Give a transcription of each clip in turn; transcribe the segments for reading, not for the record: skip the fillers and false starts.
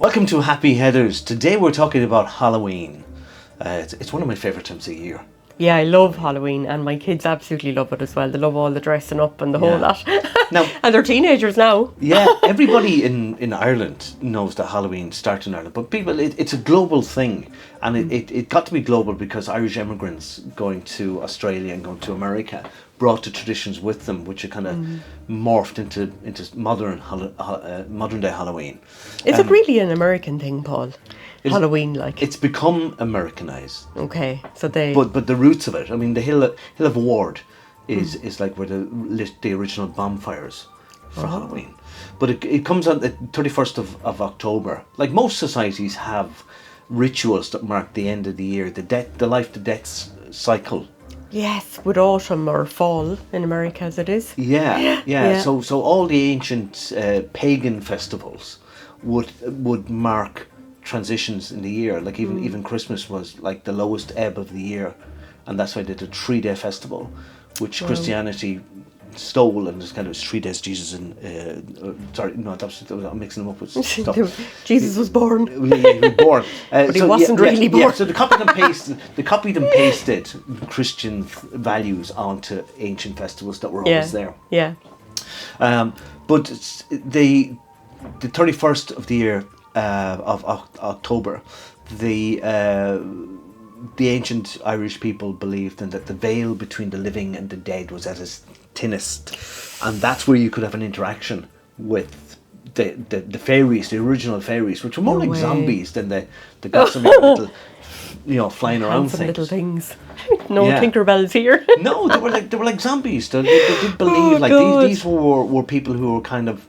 Welcome to Happy Headers. Today we're talking about Halloween. It's one of my favourite times of the year. Yeah, I love Halloween, and my kids absolutely love it as well. They love all the dressing up and the whole lot. Now, and they're teenagers now. Yeah, everybody in Ireland knows that Halloween starts in Ireland, but it's a global thing, and it got to be global because Irish immigrants going to Australia and going to America brought the traditions with them, which are kind of morphed into modern day Halloween. Is it really an American thing, Paul? Halloween, like it's become Americanized. Okay, so they. But the roots of it, I mean, the Hill of Ward is like where the original bonfires for Halloween. But it comes on the 31st of October. Like most societies have rituals that mark the end of the year, the life to death cycle. Yes, with autumn or fall in America as it is. Yeah. So all the ancient pagan festivals would mark transitions in the year. Like even Christmas was like the lowest ebb of the year, and that's why they did a 3-day festival, which Christianity stole, and there's kind of 3 days Jesus and I'm mixing them up with stuff. Jesus was born. Yeah, he was born, but he wasn't really born. Yeah, so they copied and pasted Christian values onto ancient festivals that were always there. Yeah. But the 31st of the year of October, the ancient Irish people believed that the veil between the living and the dead was at its thinnest, and that's where you could have an interaction with the fairies, the original fairies, which were more like zombies than the gossamer little, flying around things. Little things. No Tinkerbells here. No, they were like zombies. They did believe these were people who were kind of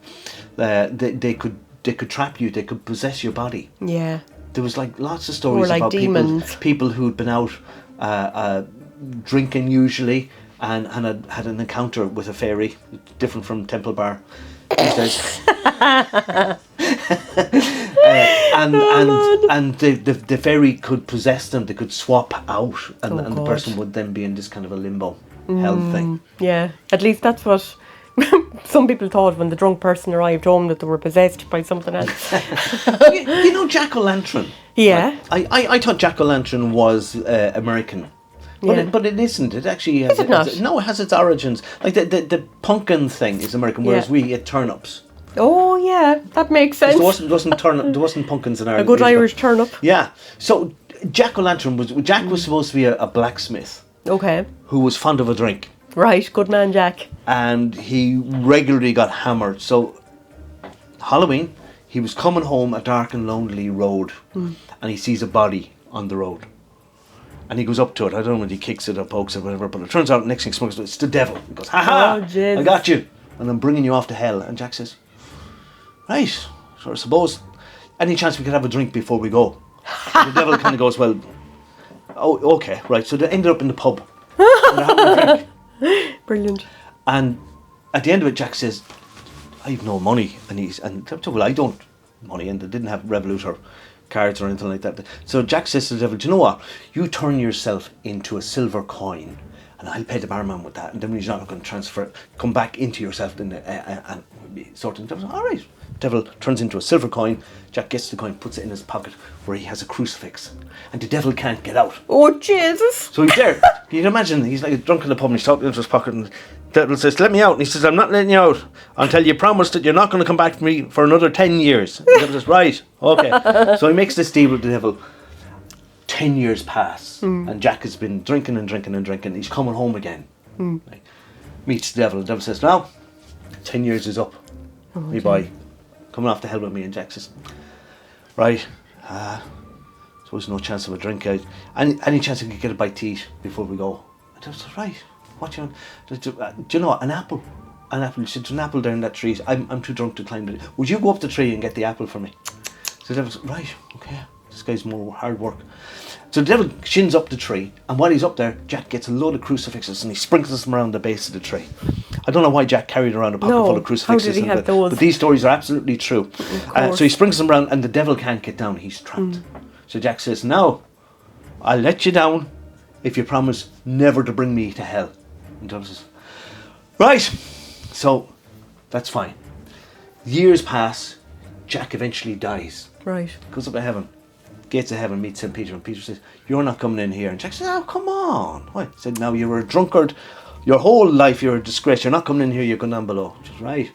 they could trap you, they could possess your body. Yeah. There was like lots of stories like about demons. people who'd been out drinking usually and had an encounter with a fairy, different from Temple Bar these days. And the fairy could possess them, they could swap out, and the person would then be in this kind of a limbo hell thing. Yeah, at least that's what some people thought when the drunk person arrived home, that they were possessed by something else. You know Jack-o'-lantern? Yeah. I thought Jack-o'-lantern was American. But it isn't. It actually has. Is it not? It has its origins. Like the pumpkin thing is American, whereas we eat turnips. Oh yeah, that makes sense. There wasn't pumpkins in Ireland. A good Irish turnip. Yeah. So Jack-o'-lantern was supposed to be a blacksmith. Okay. Who was fond of a drink. Right, good man Jack. And he regularly got hammered. So Halloween, he was coming home a dark and lonely road, and he sees a body on the road. And he goes up to it. I don't know whether he kicks it or pokes it or whatever, but it turns out next thing smokes it's the devil. He goes, "Ha ha! I got you, and I'm bringing you off to hell." And Jack says, "Right, so I suppose any chance we could have a drink before we go?" And the devil kind of goes, "Well, okay, right." So they ended up in the pub. And they're having a drink. Brilliant. And at the end of it, Jack says, "I have no money," well, I don't money, and they didn't have Revolut or cards or anything like that. So Jack says to the devil, "Do you know what? You turn yourself into a silver coin, and I'll pay the barman with that. And then when he's not going to transfer it, come back into yourself and sort of." The devil says, "All right." Devil turns into a silver coin. Jack gets the coin, puts it in his pocket where he has a crucifix, and the devil can't get out. Oh Jesus! So he's there. You can imagine he's like drunk in the pub and he's talking into his pocket, and the devil says, "Let me out." And he says, "I'm not letting you out until you promise that you're not going to come back to me for another 10 years. The devil says, "Right, okay." So he makes this deal with the devil. 10 years pass, and Jack has been drinking and drinking and drinking. He's coming home again. Meets the devil. The devil says, "Now, 10 years is up. Me boy, coming off the hell with me." And Jack says, "Right, so there's no chance of a drink out. Any chance I could get a bite to eat before we go?" And I was like, "Right, what you want? Do you know what? An apple? An apple. There's an apple down that tree. I'm too drunk to climb it. Would you go up the tree and get the apple for me?" So the devil said, "Right, okay. This guy's more hard work." So the devil shins up the tree, and while he's up there, Jack gets a load of crucifixes and he sprinkles them around the base of the tree. I don't know why Jack carried around a pocket full of crucifixes. How did he have those? But these stories are absolutely true. So he sprinkles them around, and the devil can't get down. He's trapped. So Jack says, "Now, I'll let you down if you promise never to bring me to hell." And the devil says, "Right." So that's fine. Years pass. Jack eventually dies. Right. Goes up to heaven. Gates of heaven, meets St. Peter, and Peter says, "You're not coming in here." And Jack says, "Oh, come on." Why? He said, "Now, you were a drunkard. Your whole life you're a disgrace. You're not coming in here, you're going down below." Which is right.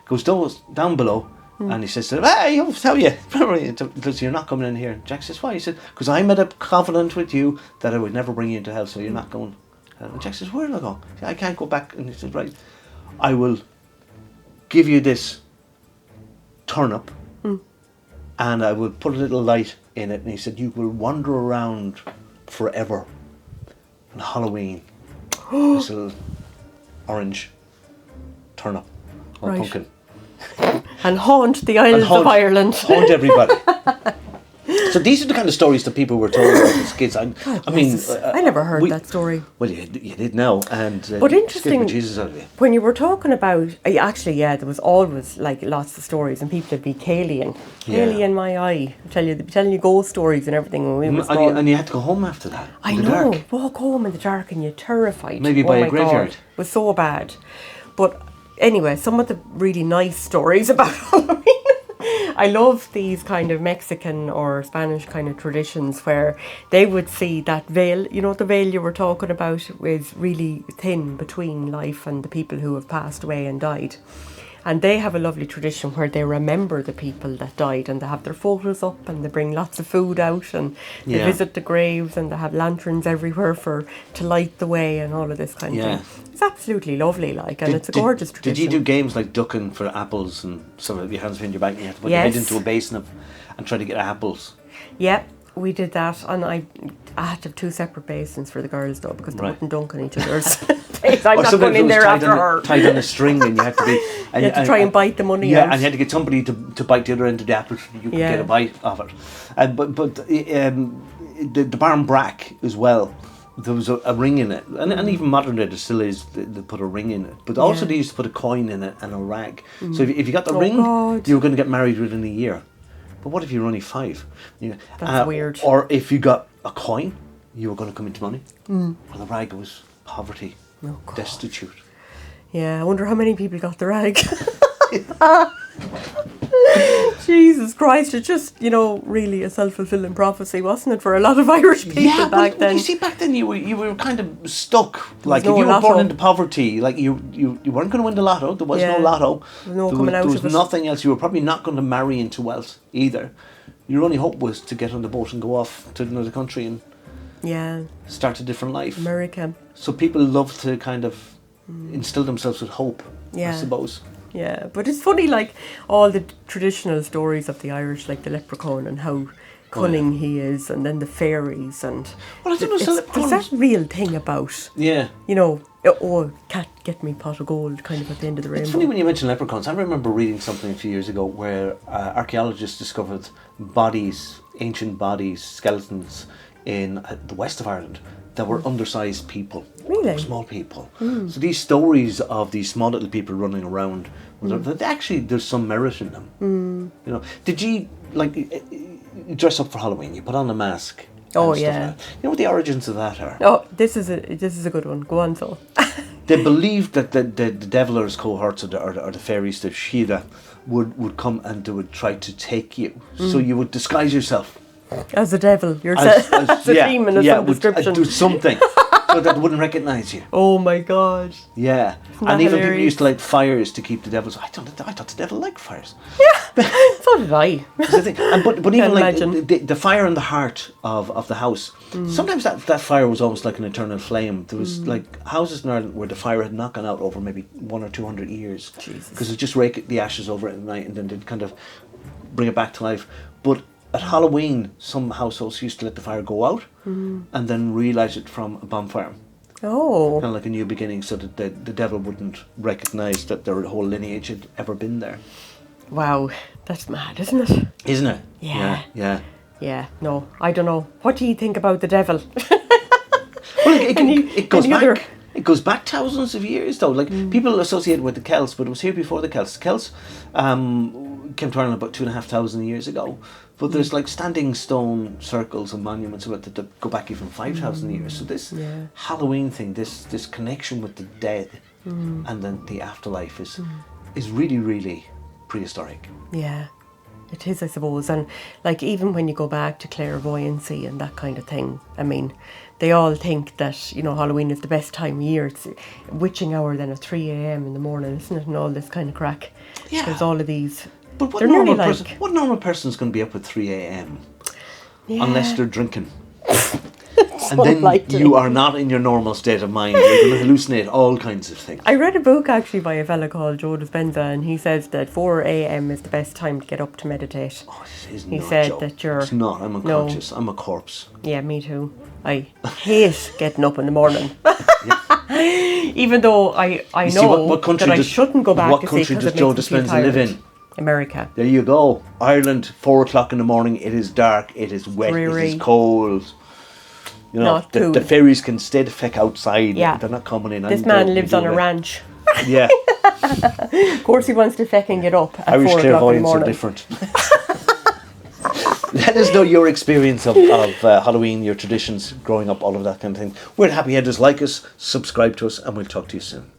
Goes down below, and he says to him, "Hey, I'll tell you. You're not coming in here." Jack says, "Why?" He said, "Because I made a covenant with you that I would never bring you into hell, so you're not going." And Jack says, "Where do I go?" He said, "I can't go back." And he says, "Right, I will give you this turnip, and I will put a little light in it." And he said, "You will wander around forever on Halloween." This little orange turnip or Right. pumpkin. And haunt the Isles of Ireland. Haunt everybody. So these are the kind of stories that people were told about as kids. I mean, Jesus, I never heard that story. Well, you did now, and But interesting, scared the Jesus out of you. when you were talking about, actually, yeah, there was always like lots of stories, and people would be Caelan. Caelan in my eye. They'd be telling you ghost stories and everything when we were small. And you had to go home after that. I in the know, dark. walk home in the dark and you're terrified. Maybe by a graveyard. God, it was so bad. But anyway, some of the really nice stories about Halloween. I love these kind of Mexican or Spanish kind of traditions where they would see that veil, you know, the veil you were talking about is really thin between life and the people who have passed away and died. And they have a lovely tradition where they remember the people that died, and they have their photos up, and they bring lots of food out, and they visit the graves, and they have lanterns everywhere to light the way and all of this kind of thing. It's absolutely lovely, and it's a gorgeous tradition. Did you do games like ducking for apples and some of your hands behind your back and you have to put your head into a basin and try to get apples? Yeah, we did that, and I had to have 2 separate basins for the girls though, because they wouldn't dunk on each other's face. I'm not going in there after her. Tied on a string, and you had to be. And you had to try and bite the money out. Yeah, and you had to get somebody to bite the other end of the apple so you could get a bite of it. But the barn brack as well. There was a ring in it, and even modern day there still is. They put a ring in it, but also they used to put a coin in it and a rag. So if you got the ring, you were going to get married within a year. But what if you were only 5? That's weird. Or if you got a coin, you were going to come into money. Or the rag was poverty, destitute. Yeah, I wonder how many people got the rag. Jesus Christ, it's just, really a self-fulfilling prophecy, wasn't it, for a lot of Irish people back then? You see, back then you were kind of stuck. Like, if no you were lotto. born into poverty, like you weren't going to win the lotto. There was no lotto. There was no coming out of it. There was nothing else. You were probably not going to marry into wealth either. Your only hope was to get on the boat and go off to another country and start a different life. America. So people love to kind of instill themselves with hope, I suppose. Yeah, but it's funny, like, all the traditional stories of the Irish, like the leprechaun and how cunning he is, and then the fairies, and Well, I don't know, so leprechauns- there's that real thing about, Yeah. Can't get me pot of gold, kind of at the end of the rainbow. It's funny when you mention leprechauns. I remember reading something a few years ago where archaeologists discovered bodies, ancient bodies, skeletons in the west of Ireland that were undersized people. Really? Small people. So these stories of these small little people running around, actually there's some merit in them. Did you, you dress up for Halloween, you put on a mask? Oh, and stuff yeah. like that. You know what the origins of that are? Oh, this is a good one. Go on, so. They believed that the devil or his cohorts or the fairies, the Shira, would come and they would try to take you. So you would disguise yourself. As a devil, yourself. As a demon of some description. Do something so that they wouldn't recognise you. Oh my God. Yeah. Isn't And that even people hilarious? used to light fires to keep the devils. I thought the devil liked fires. So did I. That's the thing. But even Can't like imagine. the fire in the heart of the house, sometimes that fire was almost like an eternal flame. There was like houses in Ireland where the fire had not gone out over maybe 100 or 200 years. Jesus. Because it just rake the ashes over it at night and then they'd kind of bring it back to life. But at Halloween, some households used to let the fire go out and then relight it from a bonfire. Oh. Kind of like a new beginning, so that the devil wouldn't recognise that their whole lineage had ever been there. Wow. That's mad, isn't it? Isn't it? Yeah. Yeah. Yeah. No, I don't know. What do you think about the devil? Well, it goes any back. other- It goes back thousands of years, though. Like people associate it with the Celts, but it was here before the Celts. The Celts came to Ireland about 2,500 years ago. But there's like standing stone circles and monuments about that go back even 5,000 years. So this Halloween thing, this connection with the dead and then the afterlife is really, really prehistoric. Yeah. It is, I suppose. And like even when you go back to clairvoyancy and that kind of thing, I mean, they all think that, you know, Halloween is the best time of year. It's witching hour then at 3 a.m. in the morning, isn't it? And all this kind of crack. Yeah. There's all of these. But they're nearly like, what normal person's going to be up at 3 a.m. yeah. unless they're drinking? And then unlikely. you are not in your normal state of mind. You're going to hallucinate all kinds of things. I read a book actually by a fella called Joe Dispenza, and he says that 4 a.m. is the best time to get up to meditate. Oh, it is He not, said Joe. that you're... It's not. I'm unconscious. I'm a corpse. Yeah, me too. I hate getting up in the morning. Even though I You see, know what country that I does- shouldn't go back what to country see because does it Joe makes me feel Dispenza live tired. in? America. There you go. Ireland, 4 o'clock in the morning. It is dark. It is wet. Dreary. It is cold. You know, Not cool. the fairies can stay the feck outside. Yeah. They're not coming in. This and man they'll lives be on a away. ranch. Yeah. Of course he wants to fecking get up at Irish 4 o'clock in the clairvoyants are morning. different. Let us know your experience of Halloween, your traditions, growing up, all of that kind of thing. We're Happy Headers. Like us, subscribe to us, and we'll talk to you soon.